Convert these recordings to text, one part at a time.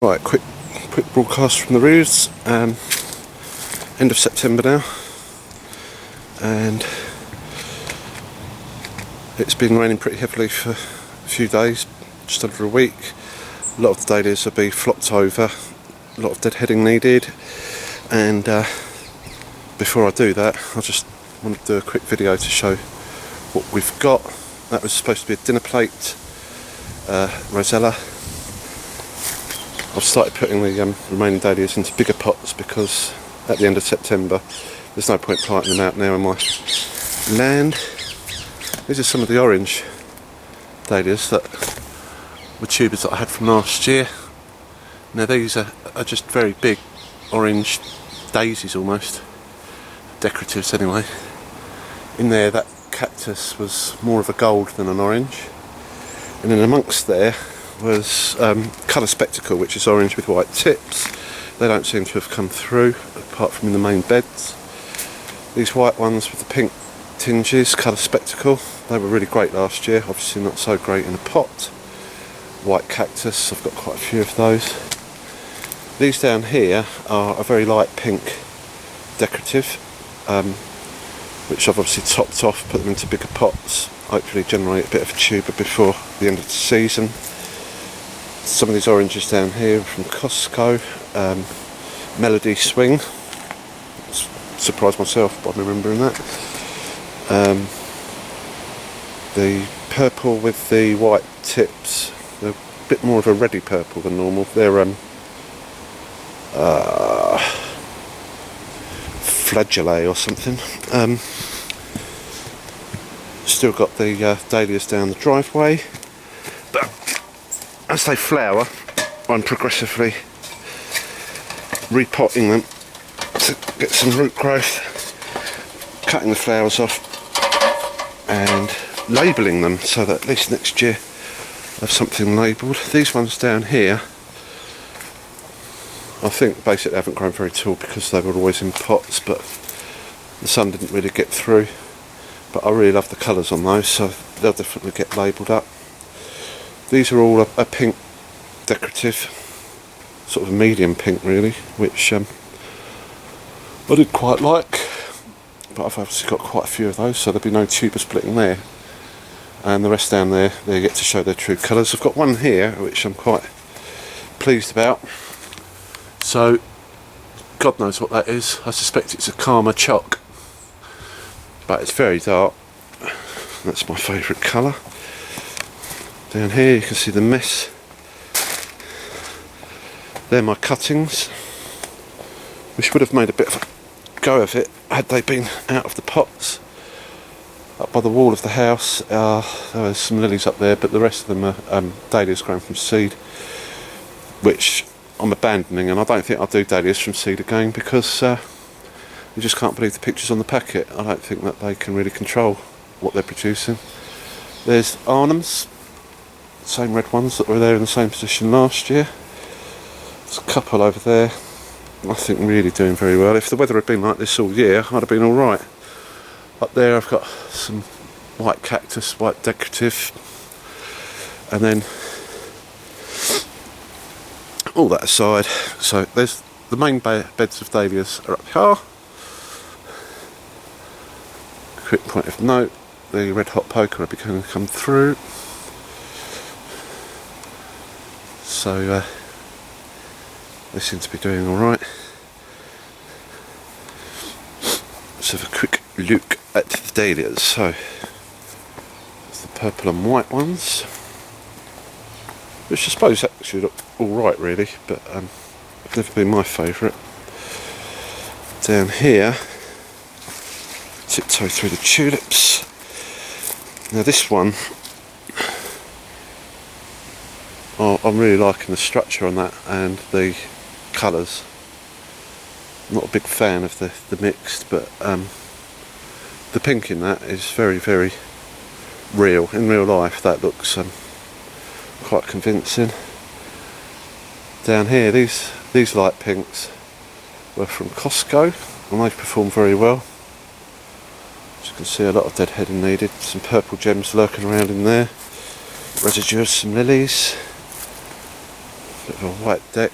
Right, quick broadcast from the roofs. End of September now, and it's been raining pretty heavily for a few days, just under a week. A lot of the dahlias will be flopped over, a lot of deadheading needed, and before I do that, I just want to do a quick video to show what we've got. That was supposed to be a dinner plate rosella. I've started putting the remaining dahlias into bigger pots because at the end of September there's no point planting them out now in my land. These are some of the orange dahlias that were tubers that I had from last year. Now these are just very big orange daisies almost, decoratives anyway. In there that cactus was more of a gold than an orange, and then amongst there was colour spectacle, which is orange with white tips. They don't seem to have come through apart from in the main beds. These white ones with the pink tinges, colour spectacle, they were really great last year, obviously not so great in a pot. White cactus, I've got quite a few of those. These down here are a very light pink decorative, which I've obviously topped off, put them into bigger pots, hopefully generate a bit of a tuber before the end of the season. Some of these oranges down here are from Costco, Melody Swing, surprised myself by remembering that. The purple with the white tips, they're a bit more of a reddy purple than normal. They're flageolet or something. Still got the dahlias down the driveway, but as they flower I'm progressively repotting them to get some root growth, cutting the flowers off and labelling them so that at least next year I have something labelled. These ones down here I think basically haven't grown very tall because they were always in pots, but the sun didn't really get through. But I really love the colours on those, so they'll definitely get labelled up. These are all a pink decorative, sort of a medium pink really, which I did quite like, but I've obviously got quite a few of those, so there'll be no tuber splitting there. And the rest down there, they get to show their true colours. I've got one here which I'm quite pleased about. So, God knows what that is. I suspect it's a Karma Choc, but it's very dark. That's my favourite colour. Down here you can see the mess. They're my cuttings, which would have made a bit of a go of it had they been out of the pots. Up by the wall of the house, there's some lilies up there, but the rest of them are dahlias grown from seed, which I'm abandoning, and I don't think I'll do dahlias from seed again because you just can't believe the pictures on the packet. I don't think that they can really control what they're producing. There's Arnhems, same red ones that were there in the same position last year. There's a couple over there, nothing really doing very well. If the weather had been like this all year, I'd have been alright. Up there I've got some white cactus, white decorative, and then all that aside, so there's the main beds of dahlias are up here. Quick point of note, the red hot poker are beginning to come through, so they seem to be doing alright. Let's have a quick look at the dahlias. So there's the purple and white ones, which I suppose actually look alright really, but have never been my favourite. Down here, tiptoe through the tulips. Now this one, I'm really liking the structure on that and the colours. I'm not a big fan of the mixed, but the pink in that is very, very real. In real life that looks quite convincing. Down here, these light pinks were from Costco and they've performed very well. As you can see, a lot of deadheading needed. Some purple gems lurking around in there. Residue of some lilies. bit of a white deck.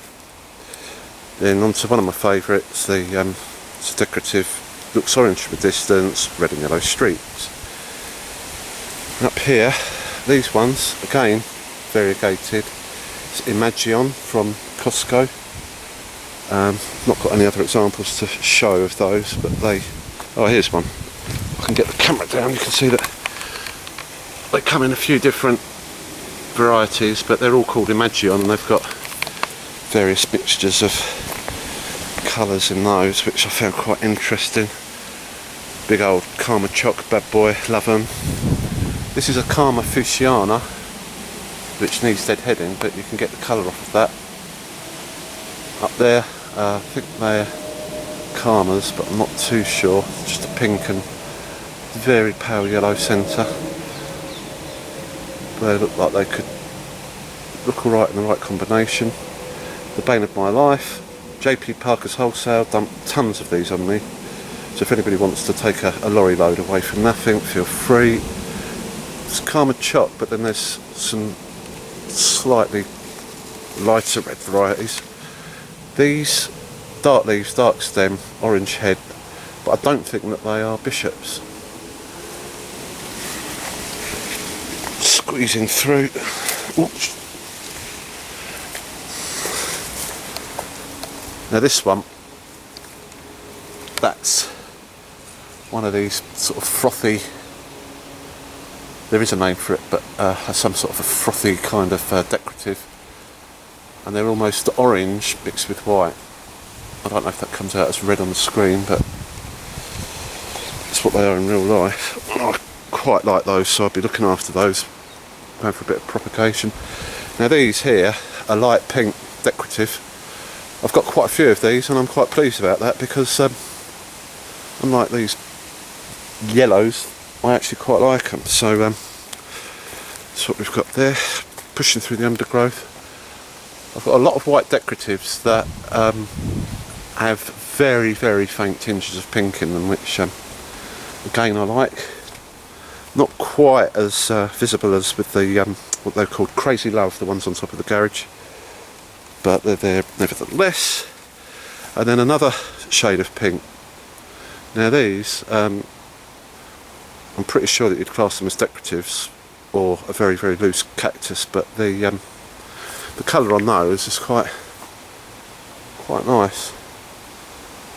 Then on to one of my favourites, it's a decorative, looks orange from a distance, red and yellow streaks. And up here, these ones, again, variegated. It's Imagion from Costco. Not got any other examples to show of those, but oh, here's one. I can get the camera down, you can see that they come in a few different varieties, but they're all called Imagion, and they've got various mixtures of colours in those, which I found quite interesting. Big old Karma Choc, bad boy, love them. This is a Karma Fuchsiana, which needs deadheading, but you can get the colour off of that. Up there, I think they're Karmas, but I'm not too sure. Just a pink and very pale yellow centre. They look like they could look alright in the right combination. The bane of my life, JP Parker's Wholesale dumped tons of these on me. So if anybody wants to take a lorry load away from nothing, feel free. It's Karma Choc, but then there's some slightly lighter red varieties. These dark leaves, dark stem, orange head, but I don't think that they are bishops. Squeezing through. Oops. Now this one, that's one of these sort of frothy, there is a name for it, but some sort of a frothy kind of decorative, and they're almost orange mixed with white. I don't know if that comes out as red on the screen, but that's what they are in real life. And I quite like those, so I'll be looking after those, going for a bit of propagation. Now these here are light pink decorative. I've got quite a few of these, and I'm quite pleased about that, because unlike these yellows, I actually quite like them. So that's what we've got there, pushing through the undergrowth. I've got a lot of white decoratives that have very, very faint tinges of pink in them, which again I like. Not quite as visible as with the what they're called Crazy Love, the ones on top of the garage, but they're there nevertheless. And then another shade of pink. Now these, I'm pretty sure that you'd class them as decoratives or a very, very loose cactus, but the colour on those is quite nice.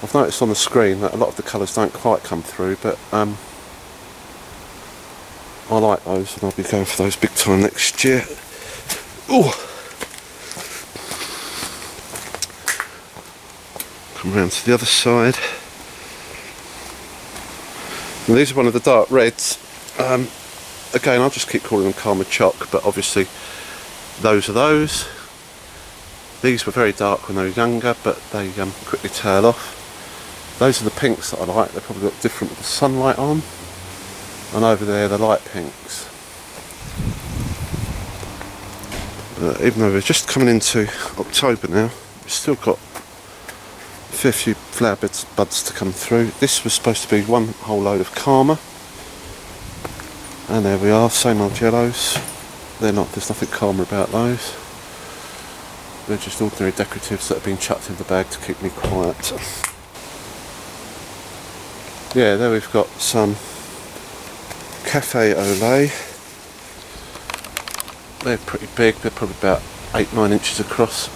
I've noticed on the screen that a lot of the colours don't quite come through, but I like those, and I'll be going for those big time next year. Ooh. Come round to the other side. And these are one of the dark reds. Again, I'll just keep calling them Karma Choc, but obviously those are those. These were very dark when they were younger, but they quickly tail off. Those are the pinks that I like. They probably look different with the sunlight on. And over there, the light pinks. Even though we're just coming into October now, we've still got a fair few flower buds to come through. This was supposed to be one whole load of Karma. And there we are, same old yellows. They're not, there's nothing Karma about those. They're just ordinary decoratives that have been chucked in the bag to keep me quiet. Yeah, there we've got some Cafe au lait. They're pretty big, they're probably about 8-9 inches across.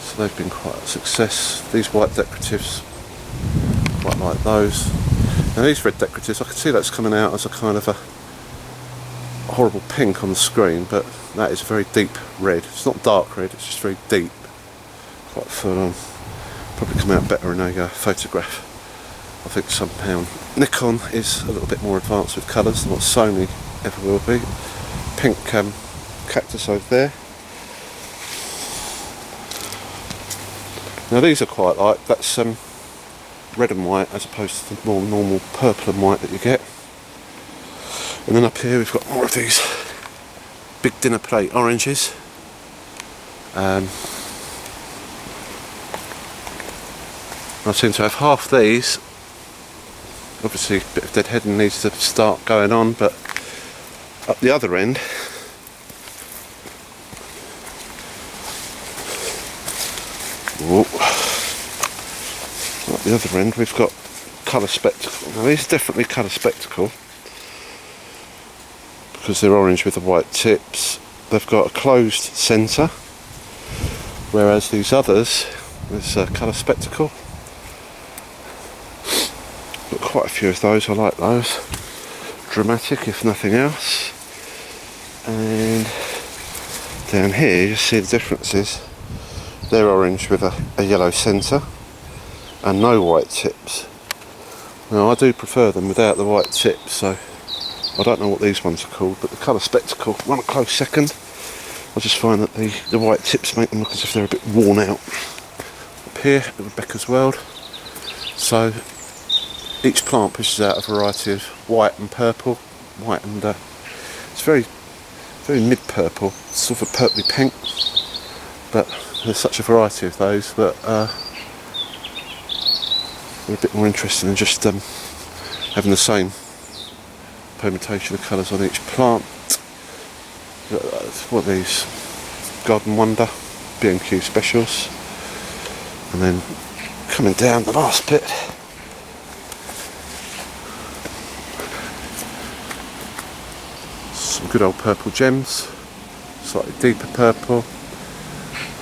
So they've been quite a success. These white decoratives, quite like those. Now these red decoratives, I can see that's coming out as a kind of a horrible pink on the screen, but that is a very deep red. It's not dark red, it's just very deep. Quite full on. Probably come out better in a photograph. I think somehow Nikon is a little bit more advanced with colours than what Sony ever will be. Pink cactus over there. Now these are quite like, that's red and white as opposed to the more normal purple and white that you get. And then up here we've got more of these big dinner plate oranges. I seem to have half these. Obviously a bit of deadheading needs to start going on, but up the other end Whoa. At the other end we've got Colour Spectacle. Now these are definitely Colour Spectacle because they're orange with the white tips. They've got a closed centre, whereas these others, there's Colour Spectacle. Got quite a few of those, I like those. Dramatic if nothing else. And down here you see the differences. They're orange with a yellow centre and no white tips. Now I do prefer them without the white tips, so I don't know what these ones are called, but the Colour Spectacle run a close second. I just find that the white tips make them look as if they're a bit worn out. Up here at Rebecca's World, so each plant pushes out a variety of white and purple, white and it's very mid-purple, sort of a purpley pink, but there's such a variety of those that they're a bit more interesting than just having the same permutation of colours on each plant. What are these? Garden Wonder, B&Q Specials. And then coming down the last bit, some good old purple gems, slightly deeper purple.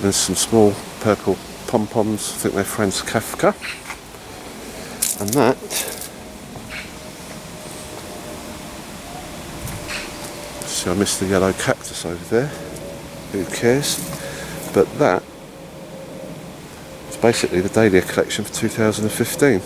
There's some small purple pom-poms, I think they're Franz Kafka. And that see, I missed the yellow cactus over there, who cares, but that is basically the Dahlia collection for 2015.